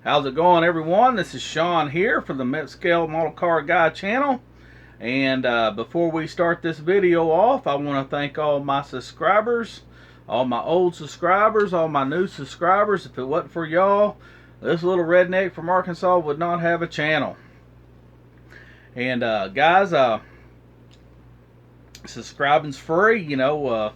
How's it going, everyone? This is Sean here for the Mid-Scale Model Car Guy channel. And before we start this video off, I want to thank all my subscribers, all my old subscribers, all my new subscribers. If it wasn't for y'all, this little redneck from Arkansas would not have a channel. And guys, subscribing's free. You know,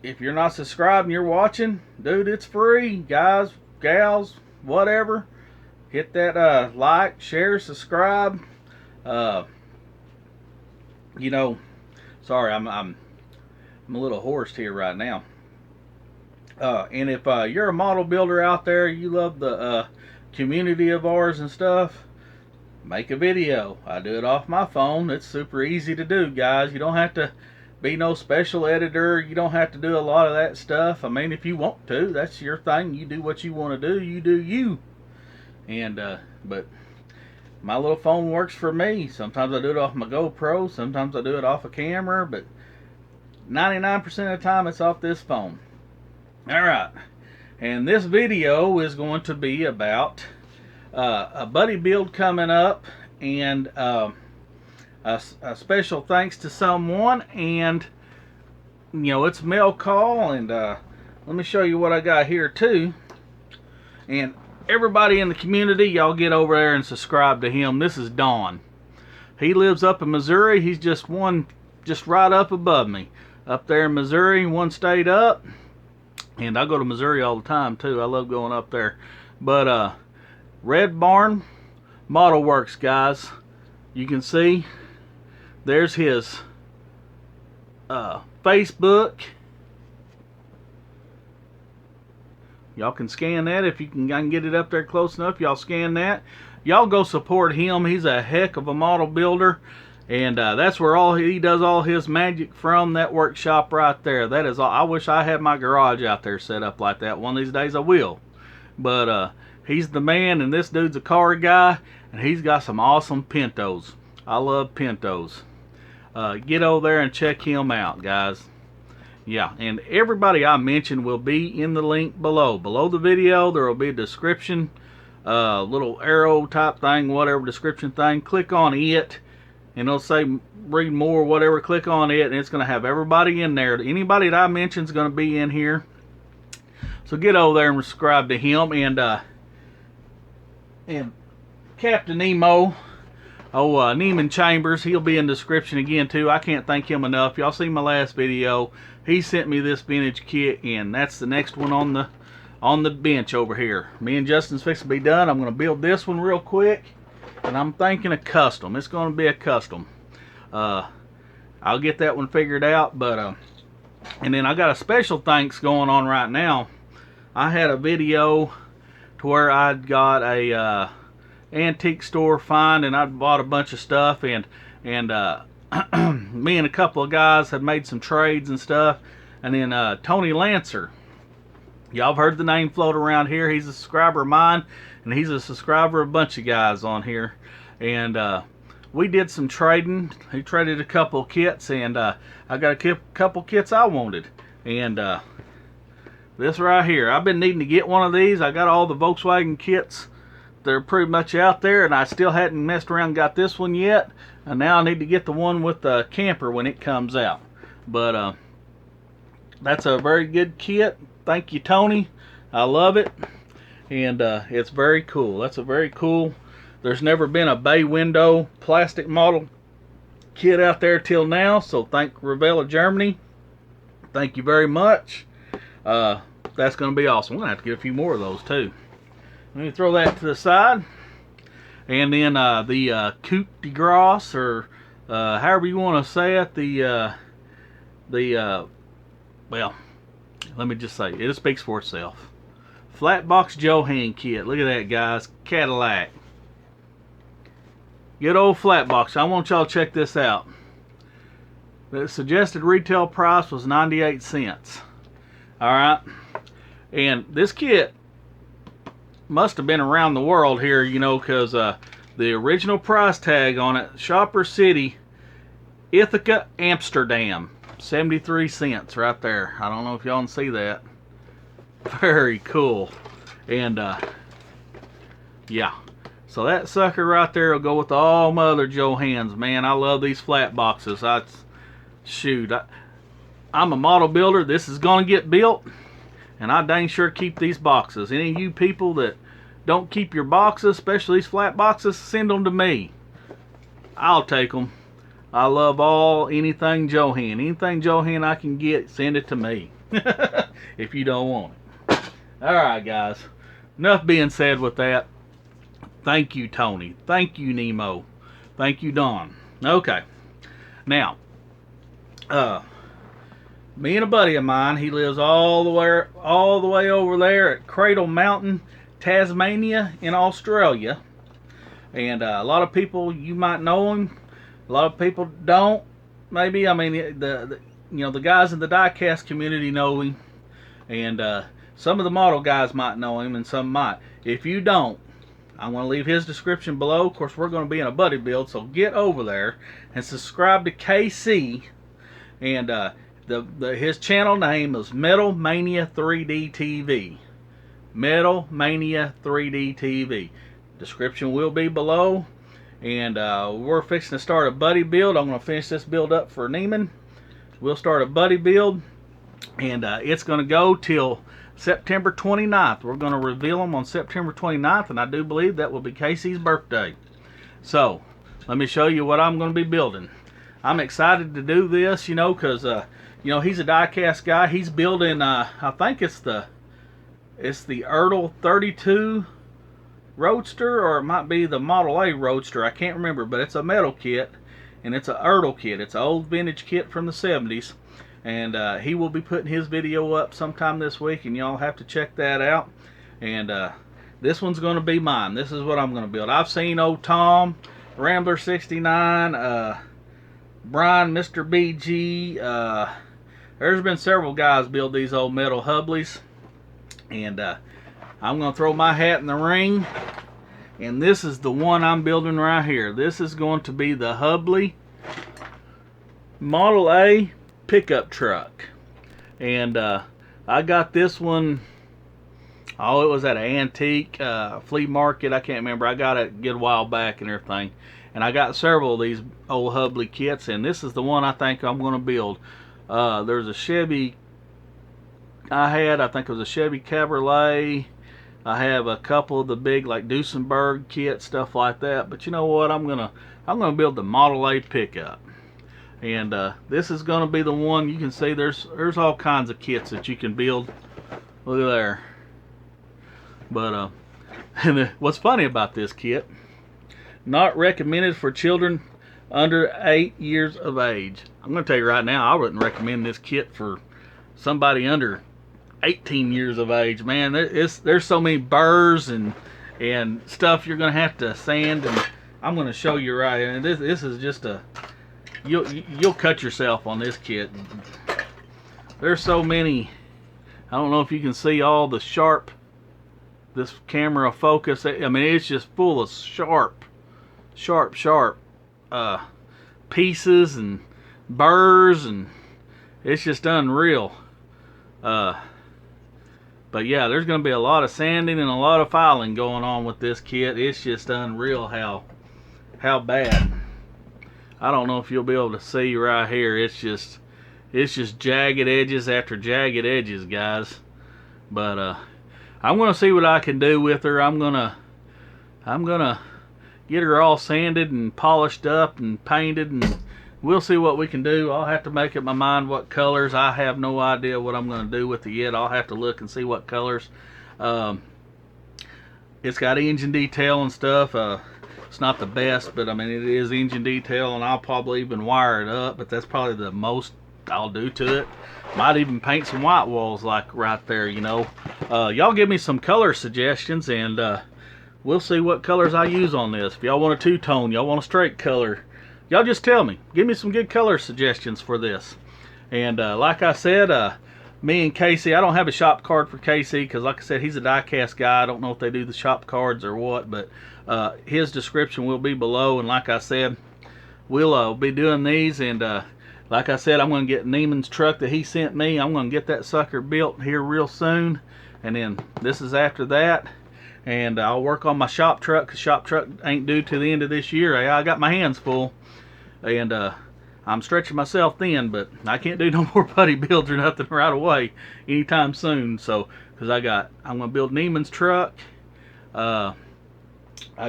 if you're not subscribed and you're watching, dude, it's free. Guys, gals, whatever, hit that like, share, subscribe. You know, sorry, I'm a little hoarse here right now. And if you're a model builder out there, you love the community of ours and stuff, make a video. I do it off my phone. It's super easy to do, guys. You don't have to be no special editor. You don't have to do a lot of that stuff. I mean, if you want to, that's your thing. You do what you want to do. You do you. And but my little phone works for me. Sometimes I do it off my GoPro. Sometimes I do it off a camera. But 99% of the time, it's off this phone. All right. And this video is going to be about a buddy build coming up, and a special thanks to someone, and you know, it's mail call. And let me show you what I got here too. And everybody in the community, y'all get over there and subscribe to him. This is Don. He lives up in Missouri. He's just right up above me, up there in Missouri, one state up. And I go to Missouri all the time too. I love going up there. But Red Barn Model Works, guys, you can see there's his Facebook. Y'all can scan that if you can get it up there close enough. Y'all scan that. Y'all go support him. He's a heck of a model builder, and that's where he does all his magic from. That workshop right there. That is all. I wish I had my garage out there set up like that. One of these days I will. But he's the man, and this dude's a car guy, and he's got some awesome Pintos. I love Pintos. Get over there and check him out, guys. Yeah, and everybody I mentioned will be in the link below. Below the video, there will be a description, little arrow type thing, whatever description thing. Click on it, and it'll say read more, whatever. Click on it, and it's going to have everybody in there. Anybody that I mentioned is going to be in here. So get over there and subscribe to him. And Captain Nemo, Neiman Chambers, he'll be in the description again too. I can't thank him enough. Y'all seen my last video. He sent me this vintage kit, and that's the next one on the bench over here. Me and Justin's fixing to be done. I'm going to build this one real quick, and I'm thinking a custom. It's going to be a custom. I'll get that one figured out. But and then I got a special thanks going on right now. I had a video to where I'd got a antique store find, and I bought a bunch of stuff, and me and a couple of guys had made some trades and stuff. And then Tony Lancer, y'all have heard the name float around here. He's a subscriber of mine, and he's a subscriber of a bunch of guys on here. And we did some trading. He traded a couple of kits, and I got a couple kits I wanted. And this right here, I've been needing to get one of these. I got all the Volkswagen kits. They're pretty much out there, and I still hadn't messed around and got this one yet. And now I need to get the one with the camper when it comes out. But that's a very good kit. Thank you, Tony. I love it. And it's very cool. That's a very cool. There's never been a bay window plastic model kit out there till now. So thank Revella Germany. Thank you very much. That's going to be awesome. We're going to have to get a few more of those too. Let me throw that to the side. And then the coup de grace, or however you want to say it, well, let me just say, it speaks for itself. Flatbox Johan kit. Look at that, guys. Cadillac. Good old flat box. I want y'all to check this out. The suggested retail price was 98 cents. Alright. And this kit must have been around the world here, you know, because the original price tag on it, Shopper City, Ithaca, Amsterdam, 73 cents right there. I don't know if y'all can see that. Very cool. And yeah, so that sucker right there will go with all my other Johans. Man, I love these flat boxes. I'm a model builder. This is gonna get built, and I dang sure keep these boxes. Any of you people that don't keep your boxes, especially these flat boxes, send them to me. I'll take them. I love anything Johan. Anything Johan I can get, send it to me. If you don't want it. Alright guys, enough being said with that. Thank you, Tony. Thank you, Nemo. Thank you, Don. Okay. Now, me and a buddy of mine, he lives all the way over there at Cradle Mountain, Tasmania in Australia. And a lot of people, you might know him. A lot of people don't. Maybe, I mean, the guys in the diecast community know him. And some of the model guys might know him, and some might. If you don't, I'm going to leave his description below. Of course, we're going to be in a buddy build, so get over there and subscribe to KC. And his channel name is Metal Mania 3D TV. Metal Mania 3D TV. Description will be below. And we're fixing to start a buddy build. I'm going to finish this build up for Neiman. We'll start a buddy build. And it's going to go till September 29th. We're going to reveal them on September 29th. And I do believe that will be Casey's birthday. So, let me show you what I'm going to be building. I'm excited to do this, you know, because, he's a die-cast guy. He's building, I think it's the Ertl 32 Roadster, or it might be the Model A Roadster. I can't remember, but it's a metal kit, and it's an Ertl kit. It's an old vintage kit from the 70s, and he will be putting his video up sometime this week, and y'all have to check that out. And this one's going to be mine. This is what I'm going to build. I've seen old Tom, Rambler 69, Brian, Mr. BG. There's been several guys build these old metal Hubleys, and I'm going to throw my hat in the ring, and this is the one I'm building right here. This is going to be the Hubley Model A pickup truck. And I got this one, it was at an antique flea market. I can't remember. I got it a good while back and everything. And I got several of these old Hubley kits, and this is the one I think I'm going to build. There's a Chevy I think it was a Chevy Cabriolet. I have a couple of the big, like, Duesenberg kits, stuff like that. But you know what? I'm gonna build the Model A pickup, and this is gonna be the one. You can see there's all kinds of kits that you can build. Look at there. But and what's funny about this kit? Not recommended for children under 8 years of age. I'm gonna tell you right now, I wouldn't recommend this kit for somebody under 18 years of age. Man, there's so many burrs and stuff you're gonna have to sand, and I'm gonna show you right here. And this is just you'll cut yourself on this kit. There's so many. I don't know if you can see all the sharp. This camera focus. I mean, it's just full of sharp pieces and burrs, and it's just unreal. But yeah, there's going to be a lot of sanding and a lot of filing going on with this kit. It's just unreal how bad. I don't know if you'll be able to see right here. It's just jagged edges after jagged edges, guys. But I'm going to see what I can do with her. I'm gonna get her all sanded and polished up and painted, and we'll see what we can do. I'll have to make up my mind what colors. I have no idea what I'm going to do with it yet. I'll have to look and see what colors. It's got engine detail and stuff. It's not the best, but I mean, it is engine detail, and I'll probably even wire it up, but that's probably the most I'll do to it. Might even paint some white walls like right there, you know. Y'all give me some color suggestions, and we'll see what colors I use on this. If y'all want a two-tone, y'all want a straight color, y'all just tell me. Give me some good color suggestions for this. And like I said, me and Casey, I don't have a shop card for Casey because, like I said, he's a die-cast guy. I don't know if they do the shop cards or what, but his description will be below. And like I said, we'll be doing these. And like I said, I'm going to get Neiman's truck that he sent me. I'm going to get that sucker built here real soon. And then this is after that. And I'll work on my shop truck because shop truck ain't due to the end of this year. I got my hands full. And I'm stretching myself thin, but I can't do no more buddy builds or nothing right away anytime soon. So, because I'm gonna build Neiman's truck. I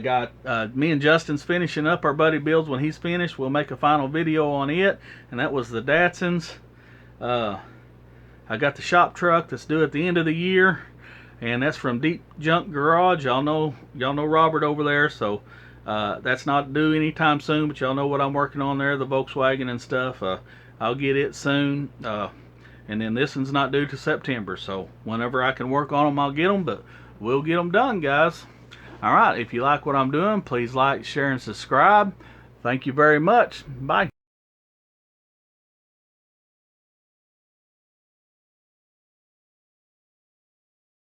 got me and Justin's finishing up our buddy builds. When he's finished, we'll make a final video on it. And that was the Datsuns. I got the shop truck that's due at the end of the year, and that's from Deep Junk Garage. Y'all know Robert over there, so. That's not due anytime soon, but y'all know what I'm working on there, the Volkswagen and stuff. I'll get it soon. And then this one's not due to September, so whenever I can work on them, I'll get them, but we'll get them done, guys. Alright, if you like what I'm doing, please like, share, and subscribe. Thank you very much. Bye.